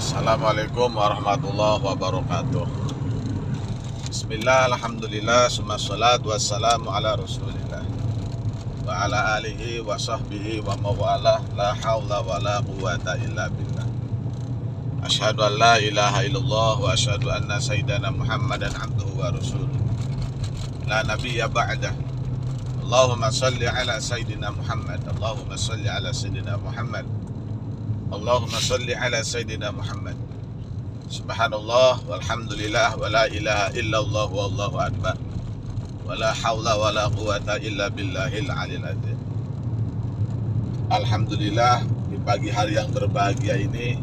Assalamualaikum warahmatullahi wabarakatuh. Bismillah, alhamdulillah, summa salatu wassalamu ala rasulillah wa ala alihi wa sahbihi wa mawalah. La hawla wa la quwata illa billah. Asyhadu an la ilaha illallah wa asyhadu anna sayyidana Muhammadan abduhu wa rasuluh la nabiyya ba'dah. Allahumma salli ala sayyidina Muhammad. Allahumma salli ala sayyidina Muhammad. Allahumma salli ala sayyidina Muhammad. Subhanallah walhamdulillah wa la ilaha illallah wallahu akbar. Wa la hawla wa la quwata illa billahil aliyil azim. Alhamdulillah, di pagi hari yang berbahagia ini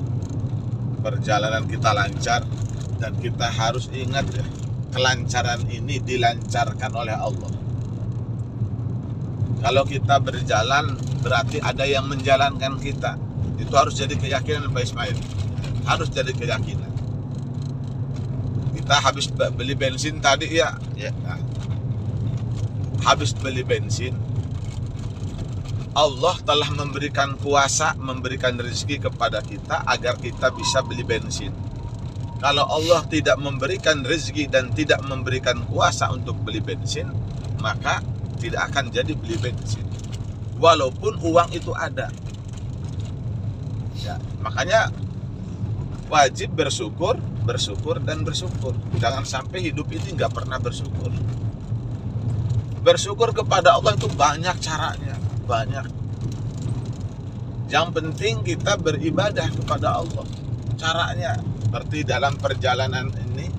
perjalanan kita lancar, dan kita harus ingat ya, kelancaran ini dilancarkan oleh Allah. Kalau kita berjalan berarti ada yang menjalankan kita. Itu harus jadi keyakinan Pak Ismail. Harus jadi keyakinan. Kita habis beli bensin tadi ya. Nah, habis beli bensin, Allah telah memberikan kuasa, memberikan rezeki kepada kita agar kita bisa beli bensin. Kalau Allah tidak memberikan rezeki dan tidak memberikan kuasa untuk beli bensin, maka tidak akan jadi beli bensin. Walaupun uang itu ada. Ya, makanya wajib bersyukur, dan bersyukur. Jangan sampai hidup ini nggak pernah bersyukur. Bersyukur kepada Allah itu banyak caranya, banyak. Yang penting kita beribadah kepada Allah. Caranya seperti dalam perjalanan ini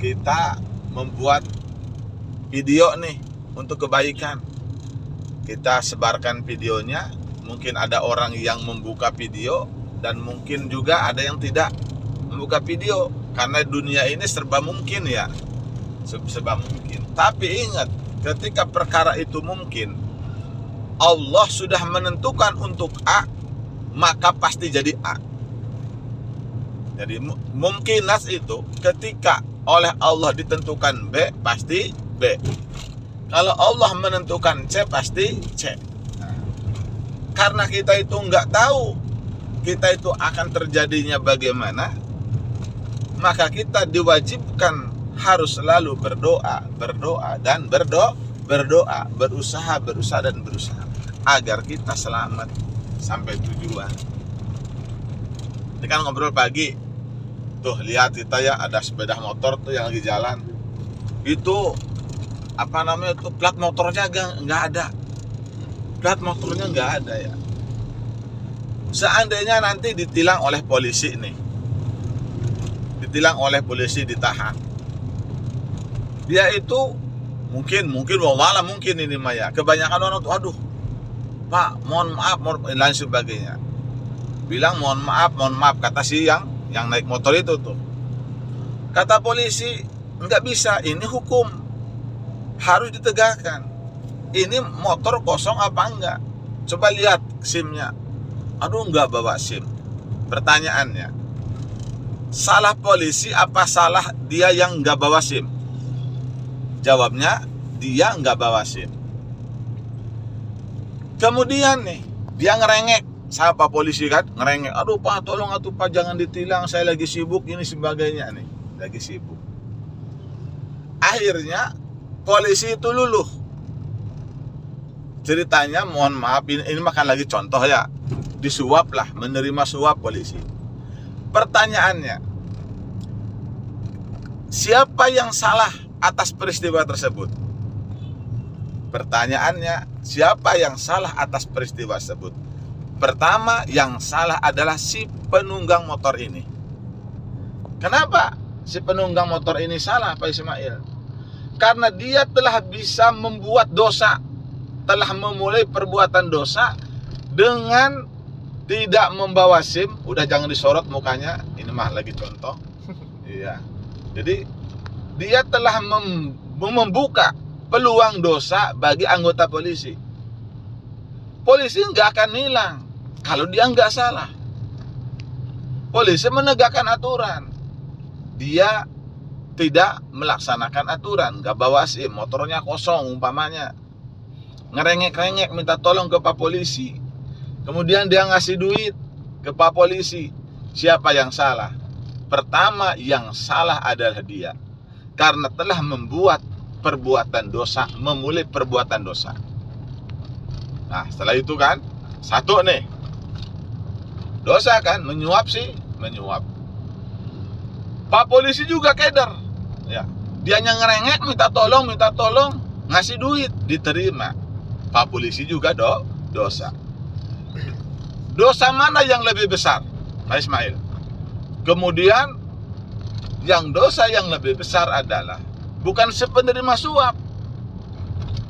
kita membuat video nih untuk kebaikan. Kita sebarkan videonya. Mungkin ada orang yang membuka video, dan mungkin juga ada yang tidak membuka video. Karena dunia ini serba mungkin ya, serba mungkin. Tapi ingat, ketika perkara itu mungkin, Allah sudah menentukan untuk A, maka pasti jadi A. Jadi mungkinas itu ketika oleh Allah ditentukan B, pasti B. Kalau Allah menentukan C, pasti C. Karena kita itu nggak tahu kita itu akan terjadinya bagaimana, maka kita diwajibkan harus selalu berdoa, berusaha dan berusaha agar kita selamat sampai tujuan. Ini kan ngobrol pagi, tuh lihat kita ya, ada sepeda motor tuh yang lagi jalan, itu apa namanya tuh, plat motornya nggak ada. Plat motornya nggak ada ya. Seandainya nanti ditilang oleh polisi nih, ditahan, dia itu mungkin malah mungkin ini Maya, kebanyakan orang tuh, aduh Pak, mohon maaf lain sebagainya, bilang mohon maaf kata si yang naik motor itu tuh. Kata polisi, nggak bisa, ini hukum, harus ditegakkan. Ini motor kosong apa enggak? Coba lihat SIM-nya. Aduh, enggak bawa SIM. Pertanyaannya, salah polisi apa salah dia yang enggak bawa SIM? Jawabnya, dia enggak bawa SIM. Kemudian nih, dia ngerengek sama Pak polisi kan, ngerengek. Aduh Pak, tolong atuh Pak, jangan ditilang, saya lagi sibuk ini sebagainya nih, lagi sibuk. Akhirnya polisi itu luluh. Ceritanya, mohon maaf, ini makan lagi contoh ya, disuap lah, menerima suap polisi. Pertanyaannya, siapa yang salah atas peristiwa tersebut? Pertanyaannya, siapa yang salah atas peristiwa tersebut? Pertama, yang salah adalah si penunggang motor ini. Kenapa si penunggang motor ini salah, Pak Ismail? Karena dia telah bisa membuat dosa, telah memulai perbuatan dosa dengan tidak membawa SIM. Udah jangan disorot mukanya, ini mah lagi contoh. Iya. Jadi dia telah membuka peluang dosa bagi anggota polisi. Polisi nggak akan hilang kalau dia nggak salah. Polisi menegakkan aturan, dia tidak melaksanakan aturan, nggak bawa SIM, motornya kosong umpamanya, ngerengek-rengek minta tolong ke Pak polisi, kemudian dia ngasih duit ke Pak polisi, Siapa yang salah? Pertama yang salah adalah dia, karena telah membuat perbuatan dosa, memulai perbuatan dosa. Nah, setelah itu kan, satu nih, dosa kan, menyuap sih, menyuap. Pak polisi juga keder, ya. Dianya ngerengek, minta tolong, ngasih duit, diterima. Pak polisi juga dosa. Dosa mana yang lebih besar, Pak Ismail? Kemudian, yang dosa yang lebih besar adalah bukan si penerima suap,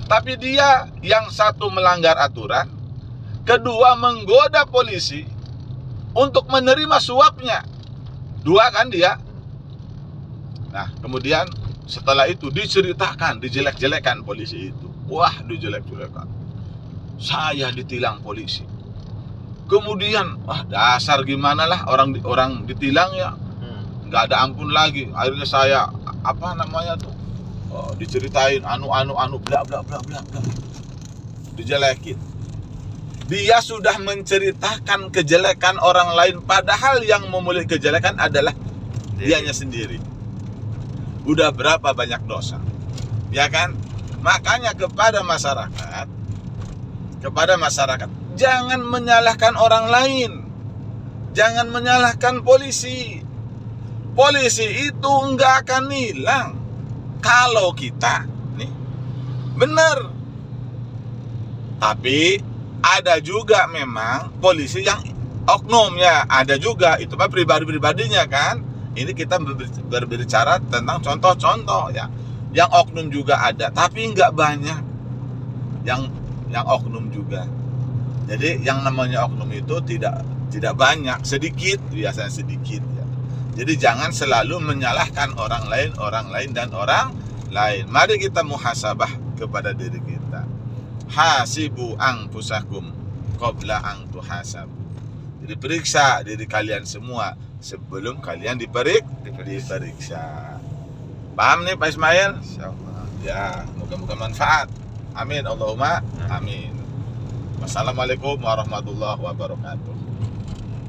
tapi dia yang satu melanggar aturan, kedua menggoda polisi untuk menerima suapnya. Dua kan dia. Nah, kemudian setelah itu diceritakan, dijelek-jelekan polisi itu. Wah, dijelek-jelekan. Saya ditilang polisi. Kemudian, wah dasar gimana lah orang ditilang ya. Nggak ada ampun lagi. Akhirnya saya diceritain anu bla bla bla bla bla. Dijelekin. Dia sudah menceritakan kejelekan orang lain, padahal yang memulai kejelekan adalah dianya sendiri. Udah berapa banyak dosa, ya kan? Makanya kepada masyarakat, jangan menyalahkan orang lain, jangan menyalahkan polisi. Polisi itu nggak akan hilang kalau kita nih bener. Tapi ada juga memang polisi yang oknum, ya, ada juga, itu mah pribadi-pribadinya kan. Ini kita berbicara tentang contoh-contoh ya. Yang oknum juga ada, tapi nggak banyak yang oknum juga. Jadi yang namanya oknum itu tidak banyak, sedikit, biasanya sedikit ya. Jadi jangan selalu menyalahkan orang lain dan orang lain. Mari kita muhasabah kepada diri kita. Hasibu anfusakum qabla an tuhasabu. Jadi periksa diri kalian semua sebelum kalian diperiksa. Paham nih Pak Ismail? Insyaallah. Ya, moga-moga manfaat. Amin, Allahumma amin. Wassalamualaikum warahmatullahi wabarakatuh.